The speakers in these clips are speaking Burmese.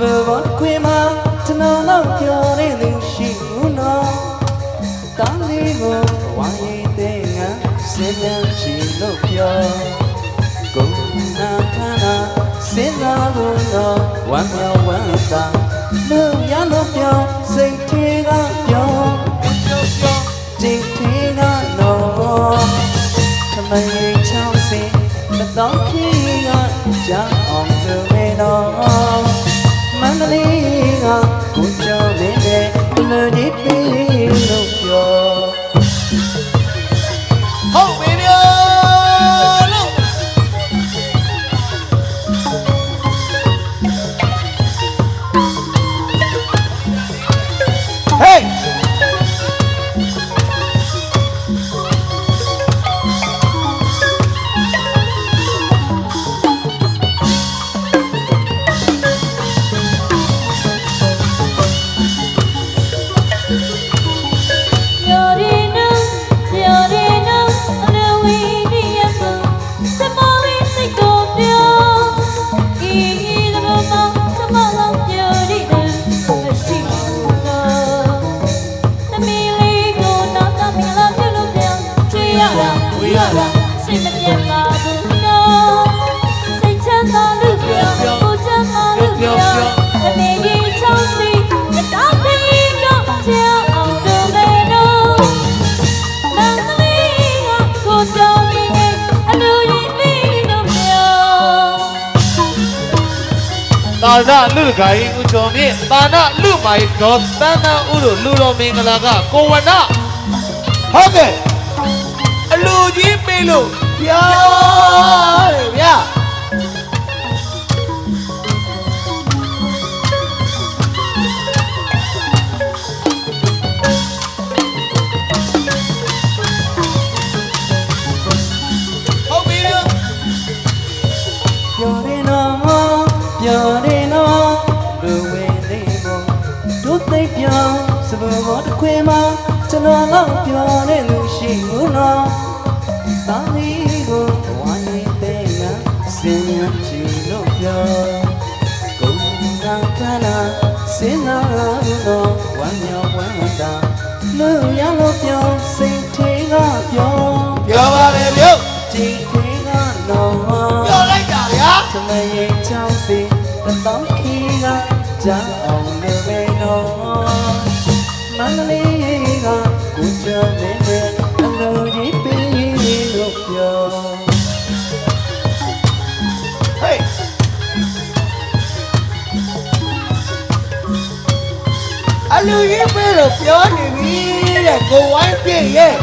Sebab kuima tenang pione lusi uno Talimu wangi dengan senyum cilupyo Guna kana sinaluno wanya wanta Lu ya lupyo sing tiga pyo Jing tiga no Kamay chao si Tao kia chẳng ổn được về đó Mà nó lý ngờ Cũng cho về để Lời đi đi lúc vô Hậu về đi lúc Hey Ta na lu gai u cho mi ta na lu mai do ta na u lu ro mingala ka ko wanaဟုတ်ကဲ့အလူကြီးပေးလို့ပြောတယ်ဗျာဟုတ်ပြီလို့ပြောတယ်နော်ပြောတယ်နော်လူဝင်နေမို့တို့သိပြောစပဘောတစ်ခွေမှာကျွန်တော်တော့ပြောတဲ့လူရှိဘူးနော်တာလီကိုဝိုင်းနေတဲ့ငါစင်ရချီလို့ပြောကုန်ကခနာစင်နာလို့ဝမ်းမြောက်ဝမ်းသာလူရလို့ပြောစိတ်ထဲကပြောပါလေမြို့ဒီထဲကတော့ပြောလိုက်တာဗျာသမယေချောင်းစီတောင်းခီကကြောက်အောင်လို့ပဲနော်မန္တလေးကကိုချမ်းနေအလိုကြီးပေးလို့ပြော Hey အလူကြီးပေးလို့ပြောနေပြီတဲ့ကိုဝိုင်းပြည့်ရဲ့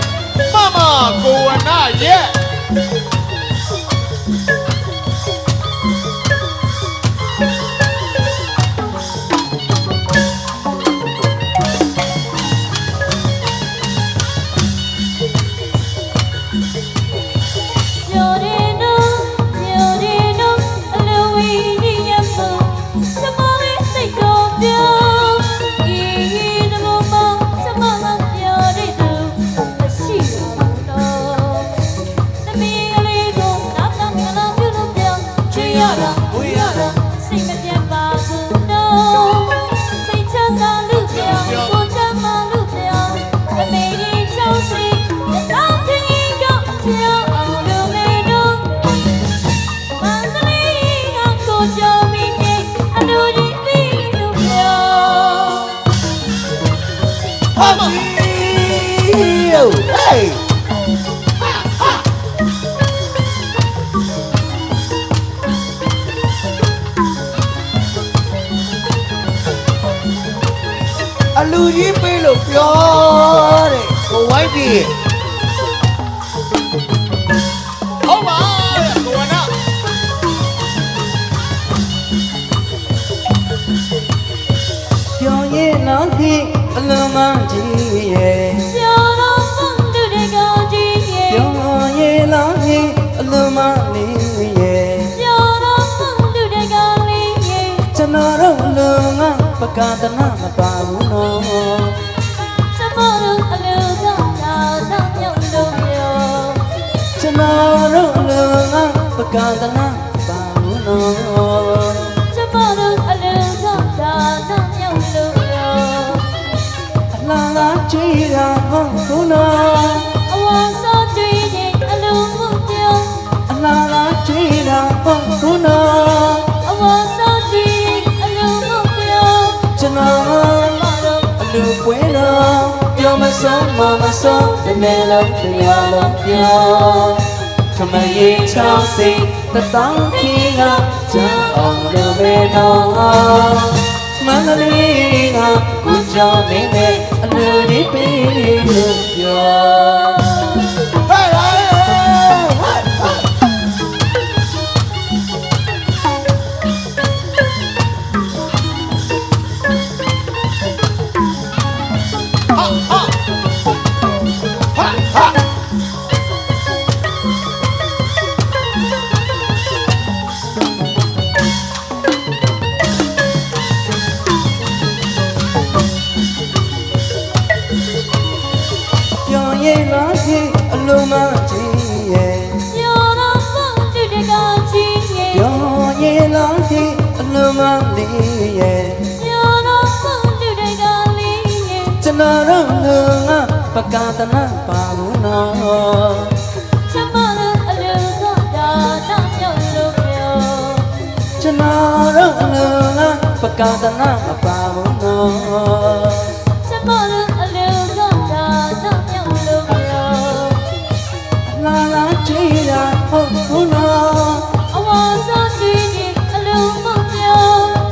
မမကိုဝနာရဲ့Hey! အလူကြီးပေးလို့ပြောတဲ့ကိုဝိုင်းပြီဟုတ်ပါရဲ့ကိုဝနာပြောရင်တော့ဒီအလုံးမကြီးရဲ့ပြောရင်တော့ဒီအလုံးမလေးရဲ့ကျွန်တော်တို့အလုံးမပကတနာမပါဘူးနော်ကျွန်တော်တို့အလုံးမပကတနာပါဘူးနော် ကြည့်တာဟုတ်ဘူးနော် အဝါစားကြည့်ရင်အလုံးမှုပြော အလားလားကြည့်တာဟုတ်ဘူးနော် အဝါစားကြည့်ရင်အလုံးမှုပြော ကျွန်တော် မတော် အလူပွဲတော့ပြောမဆုံးမဆုံးတနေ့လုံးတရားလုံးပြောထမရင်ချောင်းစိတ်တတောင်းခေကကြောင်းအောင်လို့ပဲတော့မန္တလေးကကိုကြောင့်နေနဲ့အလူလေးပေးလို့ပြောဟဲ့ဟဲ့ပြောရင်လားရှိအလုံးမကြည့်ရဲ့ ပြောတော့မှသူတကကြည့်ရင် ပြောရင်လားရှိအလုံးမလေးရဲ့ ပြောတော့မှသူတကလေးရင် ကျွန်တော်တို့လူငါပကတနာပါဘူးနော် ချမလို့အလုံးကဒါတော့ပြောလို့ပြော ကျွန်တော်တို့လူငါပကတနာမပါဘူးနော် ချမလို့အလုံးကဒါတော့ပြောလို့ပြော လာလာကြည့်တာဟုတ်ဘူးနော် အဝါစားကြည့်ရင်အလုံးမှုပြော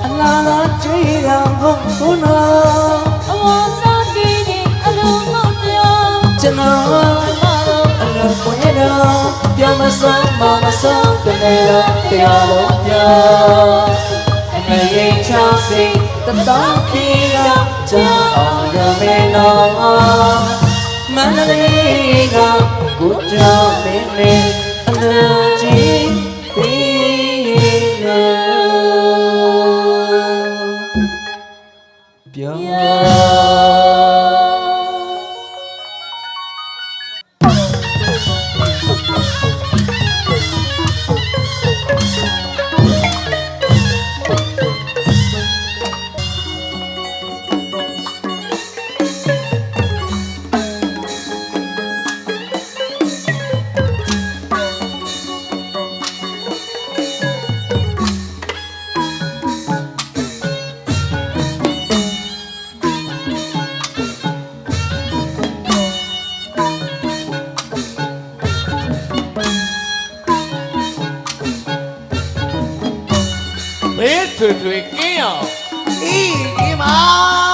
အလားလားကြည့်တာဟုတ်ဘူးနော် အဝါစားကြည့်ရင်အလုံးမှုပြော ကျွန်တော် မတော် အလုပ်ပွဲတော့ပြောမဆုံးမဆုံးတနေ့တော့တရားလို့ပြောအမေရင်ချောင်းစိတတောင်းခေကကြောင်းအောင်ရမယ်နော်မန္တလေးကကိုကြောင့်နေနေအလုပ်ကြီးပေးလို့ပြော ဘေးထွေထွေကင်းအောင် အေးဒီမှာ